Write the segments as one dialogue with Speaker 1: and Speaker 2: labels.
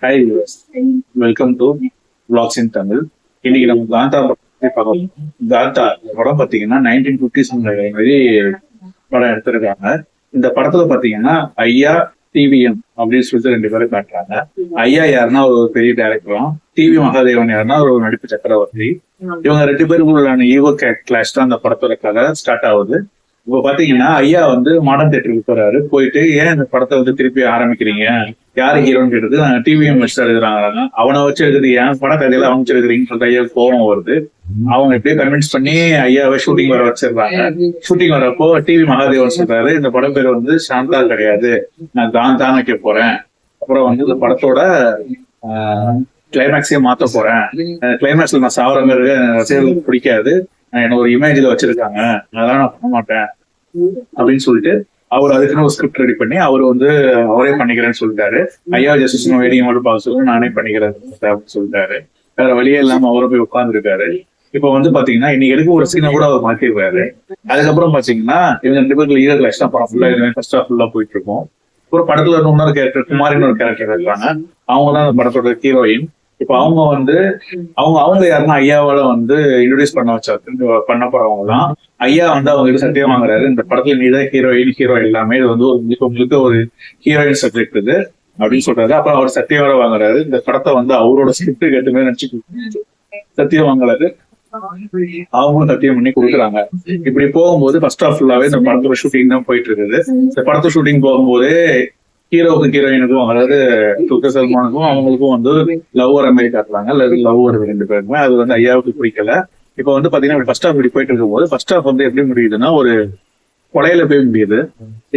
Speaker 1: Hi viewers, welcome to vlogs இன் தமிழ். இன்னைக்கு நம்ம காந்தா பத்தி பார்க்க காந்தா இந்த படம் பார்த்தீங்கன்னா 1950s மாதிரி படம் எடுத்திருக்காங்க. இந்த படத்துல பார்த்தீங்கன்னா ஐயா டிவிஎம் அப்படின்னு சொல்லிட்டு ரெண்டு பேரும் காட்டுறாங்க. ஐயா யாருன்னா ஒரு பெரிய டைரக்டரும், டிவி மகாதேவன் யாருன்னா ஒரு நடிப்பு சக்கரவர்த்தி. இவங்க ரெண்டு பேருக்குள்ளான ஈகோ கிளாஷ் தான் அந்த படத்தோட கதை ஸ்டார்ட் ஆகுது. இப்போ பாத்தீங்கன்னா ஐயா வந்து மாடர்ன் தியேட்டருக்கு போறாரு. போயிட்டு ஏன் இந்த படத்தை வந்து திருப்பி ஆரம்பிக்கிறீங்க, யாரு ஹீரோன்னு கேட்டது. நாங்க டிவிஎம் வச்சு எழுதுறாங்க, அவனை வச்சு எழுதுறது ஏன் பட கதையில அவங்க எழுதுறீங்கன்னு சொல்லிட்டு ஐயா கோபம் வருது. அவங்க எப்படியே கன்வின்ஸ் பண்ணி ஐயாவை ஷூட்டிங் வர வச்சிருக்காங்க. ஷூட்டிங் வரப்போ டிவி மகாதேவன் சொல்றாரு, இந்த படம் பேர் வந்து சாந்தா கிடையாது, நான் தான் வைக்க போறேன். அப்புறம் வந்து இந்த படத்தோட கிளைமேக்ஸையே மாத்த போறேன். கிளைமேக்ஸ்ல நான் சாவர மாதிரி ரசிகர்களுக்கு பிடிக்காது, என்ன ஒரு இமேஜ்ல வச்சிருக்காங்க, அதெல்லாம் நான் பண்ண மாட்டேன் அப்படின்னு சொல்லிட்டு அவர் அதுக்குன்னு ஒரு ஸ்கிரிப்ட் ரெடி பண்ணி அவர் வந்து அவரே பண்ணிக்கிறேன்னு சொல்லிட்டாரு. ஐயா ஜஸ்டிஸ் வெயிட்டிங் மட்டும் பார்க்க சொல்லி நானே பண்ணிக்கிறேன் அப்படின்னு சொல்லிட்டாரு. வேற வழியே இல்லாம அவரை போய் உட்கார்ந்துருக்காரு. இப்ப வந்து பாத்தீங்கன்னா இன்னைக்கு எடுக்க ஒரு சீனை கூட அவர் மாத்திருக்காரு. அதுக்கப்புறம் பாத்தீங்கன்னா இவங்க ரெண்டு பேருக்கு லீடர் கிளாஸ் தான் படம் ஃபுல்லா ஃபர்ஸ்ட் ஹாஃப் ஃபுல்லா போயிட்டு இருக்கும். ஒரு படத்துல இன்னொரு கேரக்டர் குமாரின்னு ஒரு கேரக்டர் இருக்காங்க. அவங்க தான் அந்த படத்தோட ஹீரோயின். இப்ப அவங்க வந்து அவங்க யாருன்னா ஐயாவால வந்து இன்ட்ரோடியூஸ் பண்ண போறவங்க தான். ஐயா வந்து அவங்க கிட்ட சத்தியம் வாங்குறாரு, இந்த படத்துல நீதான் ஹீரோயின், ஹீரோ எல்லாமே, இது வந்து உங்களுக்கு ஒரு ஹீரோயின் சப்ஜெக்ட் இது அப்படின்னு சொல்றாரு. அப்புறம் அவர் சத்தியம் வேற வாங்குறாரு, இந்த படத்தை வந்து அவரோட ஸ்கிரிப்ட் கேட்டுமே நினைச்சு சத்தியம் வாங்குறாரு. அவங்களும் சத்தியம் பண்ணி கொடுக்குறாங்க. இப்படி போகும்போது ஃபர்ஸ்ட் ஆஃப் ஃபுல்லாவே இந்த படத்தோட ஷூட்டிங் தான் போயிட்டு இருக்குது. இந்த படத்தோட ஷூட்டிங் போகும்போதே ஹீரோவுக்கும் ஹீரோயினுக்கும், அதாவது துல்கர் சல்மானுக்கும் அவங்களுக்கும் வந்து லவ் வர மாதிரி காட்டுறாங்க. லவ் வருது ரெண்டு பேருக்குமே. அது வந்து ஐயாவுக்கு பிடிக்கல. இப்ப வந்து பாத்தீங்கன்னா ஃபர்ஸ்ட் ஹாஃப் இப்படி போயிட்டு இருக்கும் போது ஃபர்ஸ்ட் ஹாஃப் வந்து எப்படி முடியுதுன்னா ஒரு கொலையில போய் முடியுது.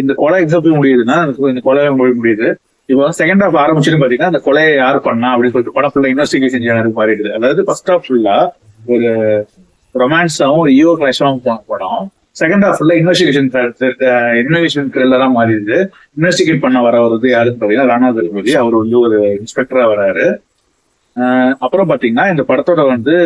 Speaker 1: இந்த கொலை எப்படி முடியுதுன்னா இந்த கொலையில போய் முடியுது. இப்போ செகண்ட் ஹாஃப் ஆரம்பிச்சுன்னு பாத்தீங்கன்னா அந்த கொலையை யார் பண்ணா அப்படின்னு சொல்லிட்டு படம் ஃபுல்லா இன்வெஸ்டிகேஷன் ஜேனருக்கு மாறிடுது. அதாவது ஃபர்ஸ்ட் ஹாஃப் ஃபுல்லா ஒரு ரொமான்ஸாவும் ஒரு ஈகோ கிளாஷாவும் போன படம் செகண்ட் ஹாஃப் ஃபுல்லா இன்வெஸ்டிகேஷன் த்ரில்லரா மாறிடுது. இன்வெஸ்டிகேட் பண்ண வரது யாருன்னு பாத்தீங்கன்னா ராணா தளபதி. அவர் வந்து ஒரு இன்ஸ்பெக்டரா வராரு. அப்புறம் பாத்தீங்கன்னா இந்த படத்தோட வந்து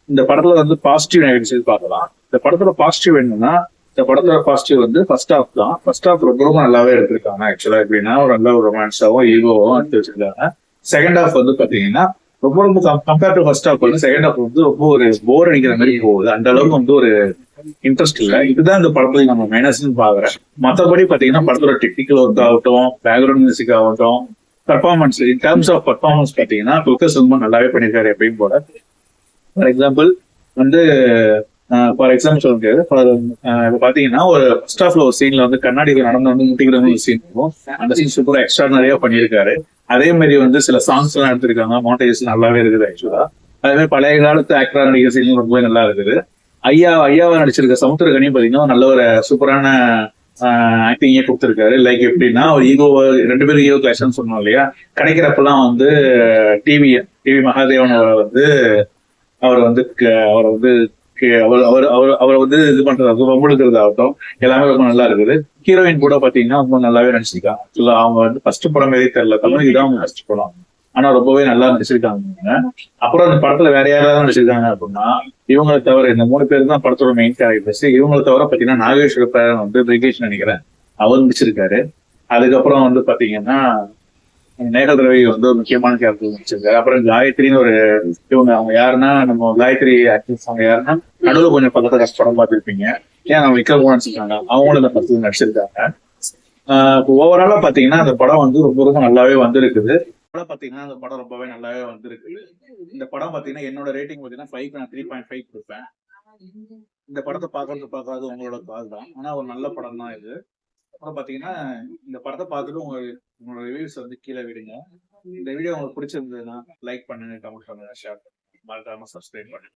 Speaker 1: இந்த படத்துல வந்து பாசிட்டிவ் நெகட்டிவ் பார்க்கலாம். இந்த படத்தோட பாசிட்டிவ் என்னன்னா, இந்த படத்தோட பாசிட்டிவ் வந்து ஃபர்ஸ்ட் ஹாஃப் தான். ஃபர்ஸ்ட் ஹாஃப் ரொம்ப நல்லாவே எடுத்திருக்காங்க. ஆக்சுவலா எப்படின்னா ஒரு நல்ல ஒரு ரொமான்ஸாவும் ஈகோவும் எடுத்து வச்சிருக்காங்க. செகண்ட் ஹாஃப் வந்து பாத்தீங்கன்னா ரொம்ப கம்பேர் டு ஃபர்ஸ்ட் ஹாஃப் வந்து செகண்ட் ஹாஃப் வந்து ரொம்ப ஒரு போர் அடிக்கிற மாதிரி போகுது. அந்த அளவுக்கு வந்து ஒரு இன்ட்ரெஸ்ட் இல்ல. இதுதான் இந்த படத்துல நம்ம மைனஸ்ன்னு பாக்குறேன். மத்தபடி பாத்தீங்கன்னா படத்தோட டெக்னிக்கல் ஒர்க் ஆகட்டும், பேக்ரவுண்ட் மியூசிக் ஆகட்டும், performance, in terms of performance பாத்தீங்கன்னா துல்கர் சல்மான் நல்லாவே பண்ணிருக்காரு எப்பயும் போல. ஃபார் எக்ஸாம்பிள் வந்து சொல்லுங்க, இப்ப பாத்தீங்கன்னா ஒரு ஃபர்ஸ்ட் ஹாஃப்ல ஒரு சீன்ல வந்து கண்ணாடியில நடந்து வந்து முட்டிக்கிற ஒரு சீன் இருக்கும். அந்த சீன் சூப்பரா எக்ஸ்ட்ரானரியா பண்ணியிருக்காரு. அதே மாதிரி வந்து சில சாங்ஸ் எல்லாம் எடுத்திருக்காங்க. மோட்டேஜ் நல்லாவே இருக்குது ஆக்சுவலா. அதே மாதிரி பழைய காலத்து ஆக்டரா நடிக்கிற சீன் ரொம்பவே நல்லா இருக்குது. ஐயாவை நடிச்சிருக்க சமுத்திரக்கனியும் பாத்தீங்கன்னா நல்ல ஒரு சூப்பரான ஆக்டிங்கே கொடுத்திருக்காரு. லைக் எப்படின்னா ஒரு ஈகோ, ரெண்டு பேரும் ஈகோ கிளாஷ்னு சொன்னோம் இல்லையா. கிடைக்கிறப்பெல்லாம் வந்து டிவி மகாதேவன் வந்து அவரை வந்து அவரை வந்து அவரை வந்து இது பண்றது ரொம்ப ஆகட்டும் எல்லாமே ரொம்ப நல்லா இருக்குது. ஹீரோயின் கூட பாத்தீங்கன்னா ரொம்ப நல்லாவே நடிச்சிருக்காங்க. அவங்க வந்து ஃபர்ஸ்ட் படம் மாதிரி தெரியல, தமிழ் இதான் அவங்க ஃபர்ஸ்ட் படம், ஆனா ரொம்பவே நல்லா நடிச்சிருக்காங்க. அப்புறம் அந்த படத்துல வேற யாராவது நடிச்சிருக்காங்க அப்படின்னா இவங்களை தவிர இந்த மூணு பேர் தான் படத்தோட மெயின் கேரக்டர்ஸ். இவங்களை தவிர பாத்தீங்கன்னா நாகேஸ்வர பேரன் வந்து பிரிகேஷ் நினைக்கிறேன், அவர் நடிச்சிருக்காரு. அதுக்கப்புறம் வந்து பாத்தீங்கன்னா நேகல் ரவி வந்து ஒரு முக்கியமான கேரக்டர் நடிச்சிருக்காரு. அப்புறம் காயத்ரின்னு ஒரு அவங்க யாருன்னா நம்ம காயத்ரி ஆக்ட்ரஸ். அவங்க யாருன்னா நடுவில் கொஞ்சம் பக்கத்துல கஷ்டப்படம் பார்த்துருப்பீங்க. ஏன் நம்ம விக்ரம் நடிச்சிருக்காங்க, அவங்களும் இந்த படத்துல நடிச்சிருக்காங்க. இப்போ ஓவராலா பாத்தீங்கன்னா அந்த படம் வந்து ரொம்ப நல்லாவே வந்திருக்குது. பாத்தீங்கன்னா அந்த படம் ரொம்பவே நல்லாவே வந்திருக்கு. இந்த படம் பாத்தீங்கன்னா என்னோட ரேட்டிங் பாத்தீங்கன்னா 5 நான் 3.5 கொடுப்பேன். இந்த படத்தை பார்க்காது உங்களோட கால் தான், ஆனா ஒரு நல்ல படம் தான் இது. அப்புறம் பாத்தீங்கன்னா இந்த படத்தை பார்த்துட்டு உங்களோட ரிவ்யூஸ் வந்து கீழே விடுங்க. இந்த வீடியோ உங்களுக்கு பிடிச்சிருந்ததுன்னா லைக் பண்ணுங்க, கமெண்ட் பண்ணுங்க, ஷேர் பண்ணுங்க, மறக்காம சப்ஸ்கிரைப் பண்ணுங்க.